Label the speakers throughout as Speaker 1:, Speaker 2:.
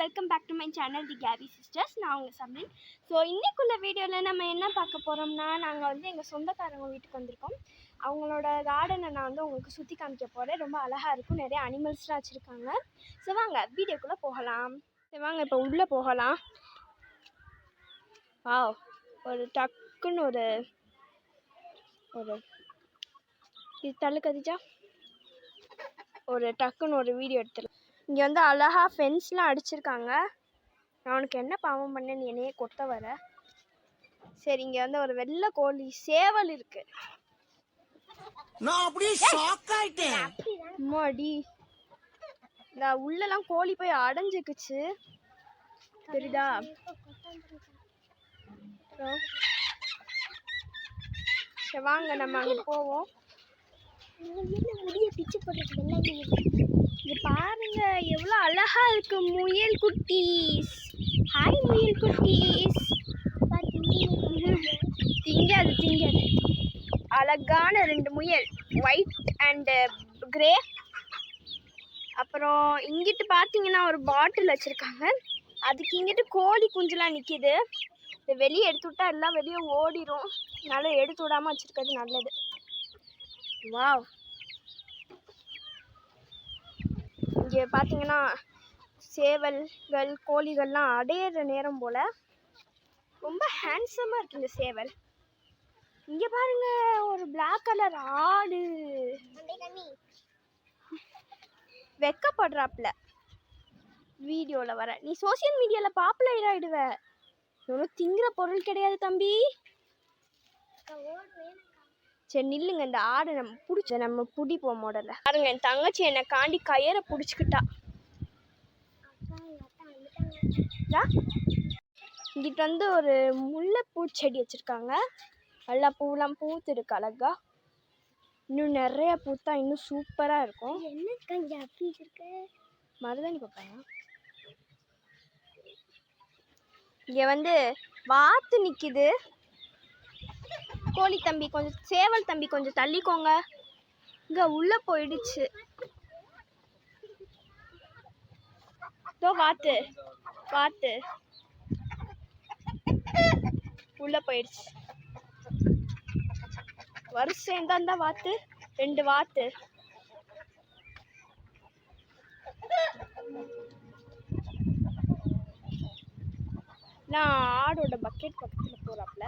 Speaker 1: Welcome back to my channel the KB sisters. நான் உங்கள் Sabrin. So இன்றைக்குள்ள வீடியோவில் நம்ம என்ன பார்க்க போகிறோம்னா, நாங்கள் வந்து எங்கள் சொந்தக்காரங்க வீட்டுக்கு வந்திருக்கோம். அவங்களோட கார்டனை நான் வந்து உங்களுக்கு சுற்றி காமிக்க போகிறேன். ரொம்ப அழகாக இருக்கும், நிறைய அனிமல்ஸ்லாம் வச்சுருக்காங்க. ஸோ வாங்க வீடியோக்குள்ளே போகலாம். சரி வாங்க இப்போ உள்ளே போகலாம். ஒரு டக்குன்னு ஒரு இது தள்ளுக்கதிச்சா டக்குன்னு ஒரு வீடியோ எடுத்துடலாம். இங்கே வந்து அழகாக ஃபென்ஸ்லாம் அடிச்சிருக்காங்க. நான் உனக்கு என்ன பாவம் பண்ணேன், நீ என்னையே கொத்த வர. சரி, இங்கே வந்து ஒரு வெள்ளை கோழி சேவல் இருக்கு.
Speaker 2: நான் அப்படியே ஷாக் ஆயிட்டேன்.
Speaker 1: அம்மாடி, இந்த உள்ளெல்லாம் கோழி போய் அடைஞ்சிக்குச்சு, தெரியுதா? சரி வாங்க நம்ம அங்கே போவோம். இங்க பாருங்க எவ்வளோ அழகா இருக்கு முயல் குட்டீஸ். ஹாய் முயல் குட்டீஸ். திங்காது அழகான 2 முயல், ஒயிட் அண்ட் கிரே. அப்புறம் இங்கிட்டு பார்த்தீங்கன்னா ஒரு பாட்டில் வச்சுருக்காங்க. அதுக்கு இங்கிட்டு கோழி குஞ்செலாம் நிற்கிது. இதை வெளியே எடுத்து விட்டா எல்லாம் வெளியே ஓடிடும். அதனால எடுத்து விடாமல் வச்சுருக்கிறது நல்லது. வாவ், இங்கே பார்த்தீங்கன்னா சேவல்கள் கோழிகள்லாம் அடையிற நேரம் போல் ரொம்ப ஹேண்ட்ஸமாக இருக்குது இந்த சேவல். இங்கே பாருங்க ஒரு பிளாக் கலர் ஆடு. வெக்கப்படுறாப்புல வீடியோவில் வர. நீ சோசியல் மீடியாவில் பாப்புலர் ஆகிடுவ. ஒன்றும் திங்கிற பொருள் கிடையாது தம்பி. சரி நில்லுங்க, இந்த ஆடை நம்ம பிடிப்போம் மாடல. பாருங்க, என் தங்கச்சி என்னை காண்டி கயிறை பிடிச்சிக்கிட்டா. இங்கிட்ட வந்து ஒரு முல்லைப்பூ செடி வச்சுருக்காங்க. நல்லா பூலாம் பூத்து இருக்கு அழகா. இன்னும் நிறைய பூத்தா இன்னும் சூப்பராக இருக்கும். மருதாணி பார்ப்பாங்க. இங்கே வந்து வாத்து நிற்கிது. கோழி தம்பி கொஞ்சம், சேவல் தம்பி கொஞ்சம் தள்ளிக்கோங்க. இங்கே உள்ளே போயிடுச்சு. இதோ வாத்து உள்ளே போயிடுச்சு. வருஷம் தான் வாத்து, 2 வாத்து. நான் ஆடோட பக்கெட் பக்கத்தில் போகிறாப்புல.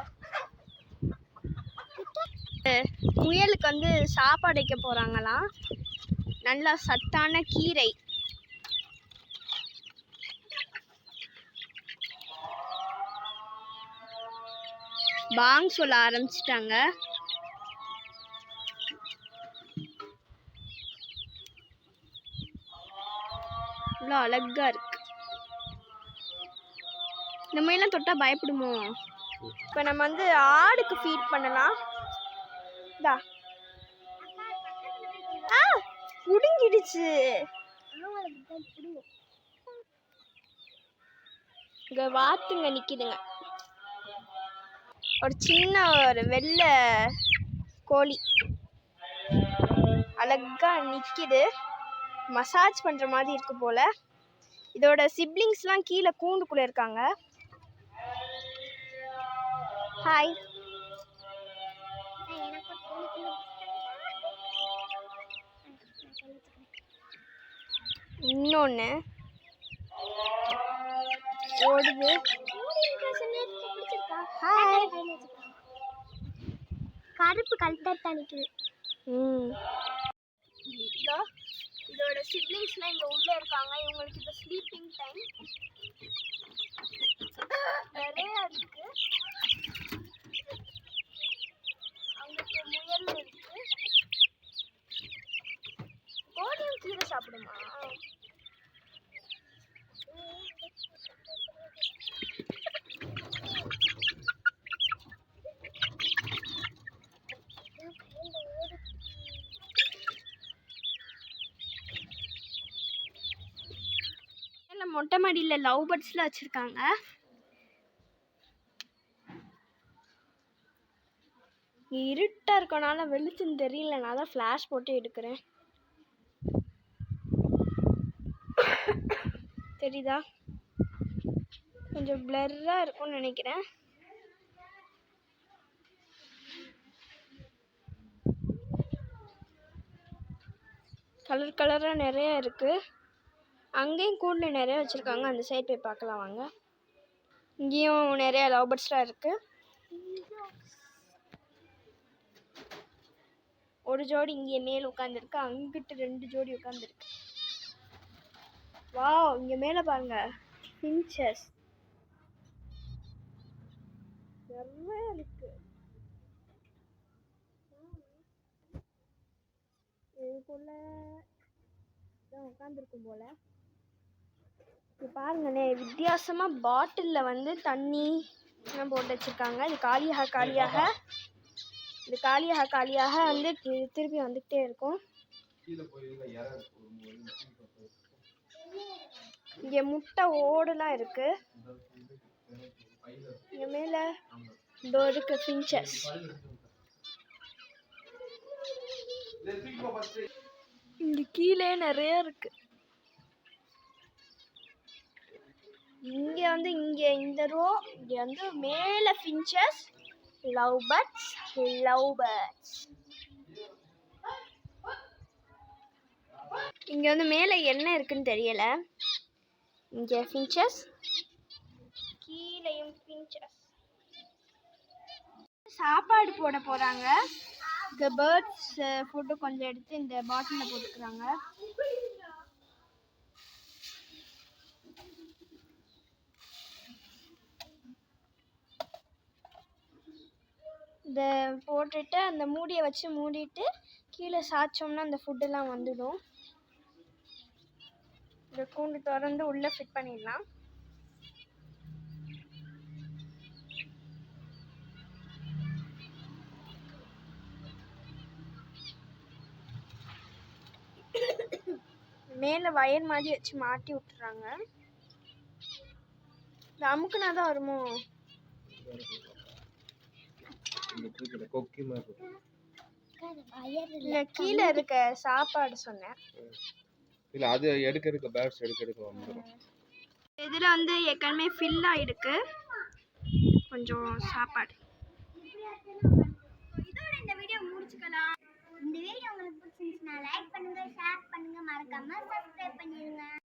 Speaker 1: முயலுக்கு வந்து சாப்பாடு வைக்க போகிறாங்களாம். நல்லா சத்தான கீரை. பாங் சொல்ல ஆரம்பிச்சிட்டாங்க. இவ்வளோ அழகா இருக்கு. இந்த மாதிரிலாம் தொட்டா பயப்படுமோ? இப்போ நம்ம வந்து ஆடுக்கு ஃபீட் பண்ணலாம். புடுங்கிடுச்சு. இங்க வாத்துங்க நிக்குதுங்க. ஒரு சின்ன ஒரு வெள்ளை கோழி அழகா நிக்குது. மசாஜ் பண்ற மாதிரி இருக்கு போல. இதோட சிப்ளிங்ஸ்லாம் கீழே கூண்டுக்குள்ள இருக்காங்க. ஹாய். இன்னொன்று ஓடுது. ஹாய்.
Speaker 3: கருப்பு கல்டர் தணிக்குது.
Speaker 1: இதோட சிப்ளிங்ஸ்லாம் இங்கே உள்ளே இருக்காங்க. இவங்களுக்கு இப்போ ஸ்லீப்பிங் டைம். நிறைய இருக்கு. அங்கே முயல் இருக்கு. கோழியும் கீரை சாப்பிடுமா? மொட்டை மாடியில் லவ் பேர்ட்ஸ்லாம் வச்சுருக்காங்க. இருட்டாக இருக்கனால வெளிச்சம் தெரியல. நான் தான் ஃப்ளாஷ் போட்டு எடுக்கிறேன். தெரியுதா? கொஞ்சம் பிளர்ராக இருக்கும்னு நினைக்கிறேன். கலர் கலராக நிறைய இருக்குது. அங்கேயும் கூண்டில் நிறைய வச்சுருக்காங்க. அந்த சைடு போய் பார்க்கலாம் வாங்க. இங்கேயும் நிறைய லவ் பேர்ட்ஸ்லாம் இருக்குது. ஒரு ஜோடி இங்கே மேலே உட்காந்துருக்கு. அங்கிட்டு 2 ஜோடி உட்காந்துருக்கு. வாவ், இங்கே மேலே பாருங்க, ஃபின்ச்சஸ் நிறைய இருக்கு. இதுக்குள்ள உட்காந்துருக்கும் போல. இப்போ பாருங்கண்ணே, வித்தியாசமாக பாட்டிலில் வந்து தண்ணி போட்டு வச்சுருக்காங்க. இது காலியாக வந்து திருப்பி வந்துக்கிட்டே இருக்கும். இங்கே முட்டை ஓடுலாம் இருக்கு. இங்கே மேலே இதோ இருக்கு ஃபின்ச்சஸ். இங்கே கீழே நிறைய இருக்கு. இங்கே வந்து இந்த ரோ இங்கே வந்து மேலே ஃபின்ச்சஸ், லவ் பேர்ட்ஸ். இங்கே வந்து மேலே என்ன இருக்குன்னு தெரியல. இங்கே ஃபின்ச்சஸ், கீழேயும் ஃபின்ச்சஸ். சாப்பாடு போட போகிறாங்க. இந்த பேர்ட்ஸ் ஃபுட்டு கொஞ்சம் எடுத்து இந்த பாட்டிலில் போட்டுக்கிறாங்க. இதை போட்டுட்டு அந்த மூடியை வச்சு மூடிட்டு கீழே சாய்ச்சோம்னா அந்த ஃபுட்டெல்லாம் வந்துடும். இந்த கூண்டு திறந்து உள்ளே ஃபிட் பண்ணிடலாம். மேலே வயர் மாதிரி வச்சு மாட்டி விட்டுறாங்க. இந்த அமுக்குனா தான் வருமோ? இல்லை, கீழே இருக்க சாப்பாடு சொன்னேன்.
Speaker 4: இல்ல அது எடுக்க பேட்ஸ் எடுக்க வந்துரும்.
Speaker 1: இதுல வந்து ஏற்கனவே ஃபில் ஆயிருக்கு கொஞ்சம் சாப்பாடு. இதோட இந்த வீடியோ முடிச்சுக்கலாம்.
Speaker 3: இந்த வீடியோ உங்களுக்கு பிடிச்சிருந்துச்சுன்னா லைக் பண்ணுங்க, ஷேர் பண்ணுங்க, மறக்காம சப்ஸ்கிரைப் பண்ணிடுங்க.